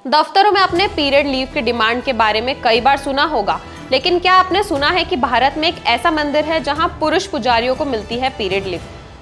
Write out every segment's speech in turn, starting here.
दफ्तरों में अपने पीरियड लीव की डिमांड के बारे में कई बार सुना होगा, लेकिन क्या आपने सुना है कि भारत में एक ऐसा मंदिर है जहां पुरुष पुजारियों को मिलती है पीरियड लीव।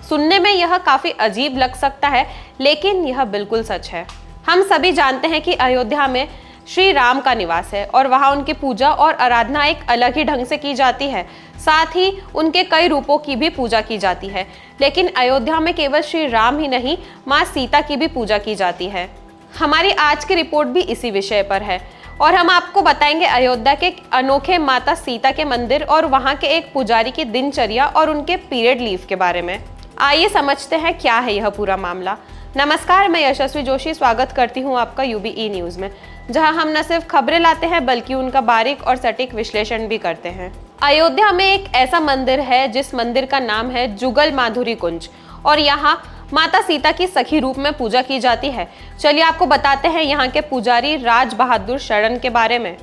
सुनने में यह काफी अजीब लग सकता है, लेकिन यह बिल्कुल सच है। हम सभी जानते हैं कि अयोध्या में श्री राम का निवास है और वहां उनकी पूजा और आराधना एक अलग ही ढंग से की जाती है। साथ ही उनके कई रूपों की भी पूजा की जाती है। लेकिन अयोध्या में केवल श्री राम ही नहीं, माँ सीता की भी पूजा की जाती है। हमारी आज की रिपोर्ट भी इसी विषय पर है और हम आपको बताएंगे अयोध्या के अनोखे माता सीता के मंदिर और वहां के एक पुजारी की दिनचर्या और उनके पीरियड लीव के बारे में। आइए समझते हैं क्या है यह पूरा मामला। नमस्कार, मैं यशस्वी जोशी स्वागत करती हूं आपका यूबीई न्यूज में, जहां हम न सिर्फ खबरें लाते हैं बल्कि उनका बारीक और सटीक विश्लेषण भी करते हैं। अयोध्या में एक ऐसा मंदिर है जिस मंदिर का नाम है जुगल माधुरी कुंज और यहाँ माता सीता की सखी रूप में पूजा की जाती है। चलिए आपको बताते हैं यहाँ के पुजारी राज बहादुर शरण के बारे में।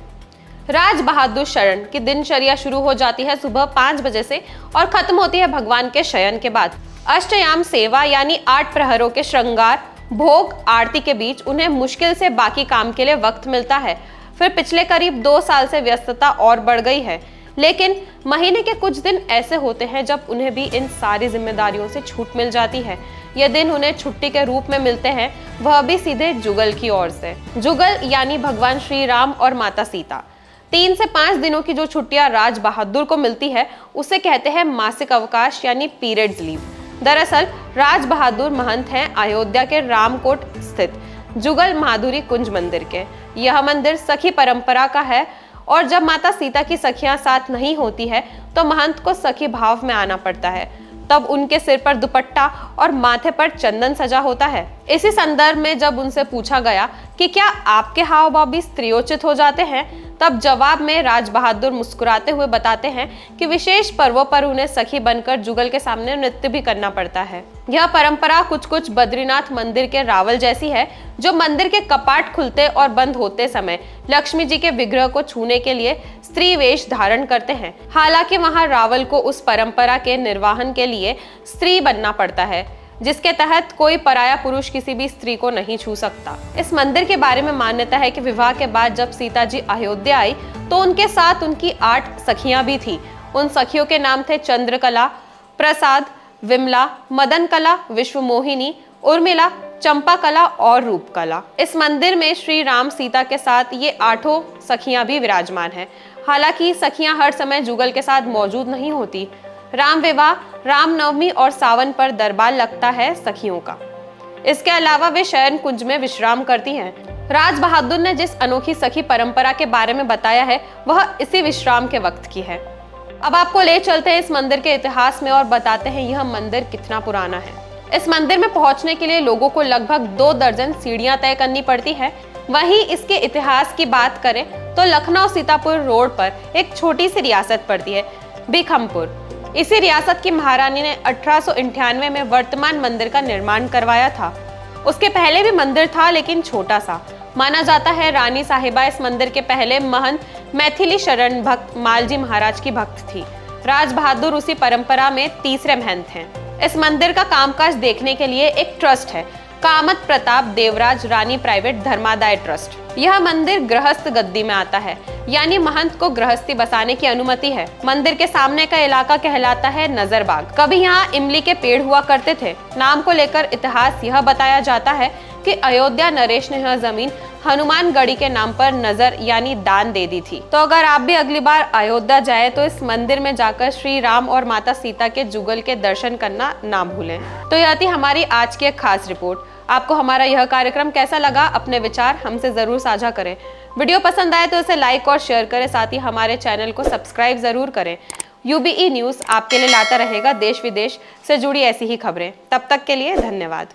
राज बहादुर शरण की दिनचर्या शुरू हो जाती है सुबह 5 बजे से और खत्म होती है भगवान के शयन के बाद। अष्टयाम सेवा यानी 8 प्रहरों के श्रृंगार, भोग, आरती के बीच उन्हें मुश्किल से बाकी काम के लिए वक्त मिलता है। फिर पिछले करीब 2 साल से व्यस्तता और बढ़ गई है, लेकिन महीने के कुछ दिन ऐसे होते हैं जब उन्हें भी इन सारी जिम्मेदारियों से छूट मिल जाती है। ये दिन उन्हें छुट्टी के रूप में मिलते हैं, वह भी सीधे जुगल की ओर से। जुगल यानी भगवान श्री राम और माता सीता। 3 से 5 दिनों की जो छुट्टियां राज बहादुर को मिलती है उसे कहते हैं मासिक अवकाश यानी पीरियड्स लीव। दरअसल राज बहादुर महंत हैं अयोध्या के रामकोट स्थित जुगल माधुरी कुंज मंदिर के। यह मंदिर सखी परंपरा का है और जब माता सीता की सखियां साथ नहीं होती है तो महंत को सखी भाव में आना पड़ता है। तब उनके सिर पर दुपट्टा और माथे पर चंदन सजा होता है। इसी संदर्भ में जब उनसे पूछा गया कि क्या आपके हाव भाव भी स्त्रियोचित हो जाते हैं, तब जवाब में राज बहादुर मुस्कुराते हुए बताते हैं कि विशेष पर्वों पर उन्हें सखी बनकर जुगल के सामने नृत्य भी करना पड़ता है। यह परंपरा कुछ बद्रीनाथ मंदिर के रावल जैसी है, जो मंदिर के कपाट खुलते और बंद होते समय लक्ष्मी जी के विग्रह को छूने के लिए स्त्री वेश धारण करते हैं। हालांकि वहां रावल को उस परंपरा के निर्वहन के लिए स्त्री बनना पड़ता है, जिसके तहत कोई पराया पुरुष किसी भी स्त्री को नहीं छू सकता। इस मंदिर के बारे में मान्यता है कि विवाह के बाद जब सीता जी अयोध्या आई तो उनके साथ उनकी 8 सखियां भी थी। उन सखियों के नाम थे चंद्रकला, प्रसाद, विमला, मदन कला, विश्वमोहिनी, उर्मिला, चंपा कला और रूपकला। इस मंदिर में श्री राम सीता के साथ ये 8 सखियां भी विराजमान हैं। हालांकि सखियां हर समय जुगल के साथ मौजूद नहीं होती। राम विवाह, रामनवमी और सावन पर दरबार लगता है सखियों का। इसके अलावा वे शयन कुंज में विश्राम करती हैं। राज बहादुर ने जिस अनोखी सखी परंपरा के बारे में बताया है वह इसी विश्राम के वक्त की है। अब आपको ले चलते हैं इस मंदिर के इतिहास में और बताते हैं यह मंदिर कितना पुराना है। इस मंदिर में पहुंचने के लिए लोगों को लगभग 2 दर्जन सीढ़ियां तय करनी पड़ती है। वहीं इसके इतिहास की बात करें तो लखनऊ सीतापुर रोड पर एक छोटी सी रियासत पड़ती है, भिखमपुर। इसी रियासत की महारानी ने 1898 में वर्तमान मंदिर का निर्माण करवाया था। उसके पहले भी मंदिर था, लेकिन छोटा सा। माना जाता है रानी साहिबा इस मंदिर के पहले महंत मैथिली शरण भक्त मालजी महाराज की भक्त थी। राज बहादुर उसी परंपरा में तीसरे महंत हैं। इस मंदिर का कामकाज देखने के लिए एक ट्रस्ट है, कामत प्रताप देवराज रानी प्राइवेट धर्मादाय ट्रस्ट। यह मंदिर गृहस्थ गद्दी में आता है, यानी महंत को गृहस्थी बसाने की अनुमति है। मंदिर के सामने का इलाका कहलाता है नजरबाग। कभी यहाँ इमली के पेड़ हुआ करते थे। नाम को लेकर इतिहास यह बताया जाता है कि अयोध्या नरेश ने यह जमीन हनुमान गढ़ी के नाम पर नजर यानी दान दे दी थी। तो अगर आप भी अगली बार अयोध्या जाए तो इस मंदिर में जाकर श्री राम और माता सीता के जुगल के दर्शन करना ना भूलें। तो यह थी हमारी आज की एक खास रिपोर्ट। आपको हमारा यह कार्यक्रम कैसा लगा, अपने विचार हमसे जरूर साझा करें। वीडियो पसंद आए तो इसे लाइक और शेयर करें, साथ ही हमारे चैनल को सब्सक्राइब जरूर करें। यूबीई न्यूज आपके लिए लाता रहेगा देश विदेश से जुड़ी ऐसी ही खबरें। तब तक के लिए धन्यवाद।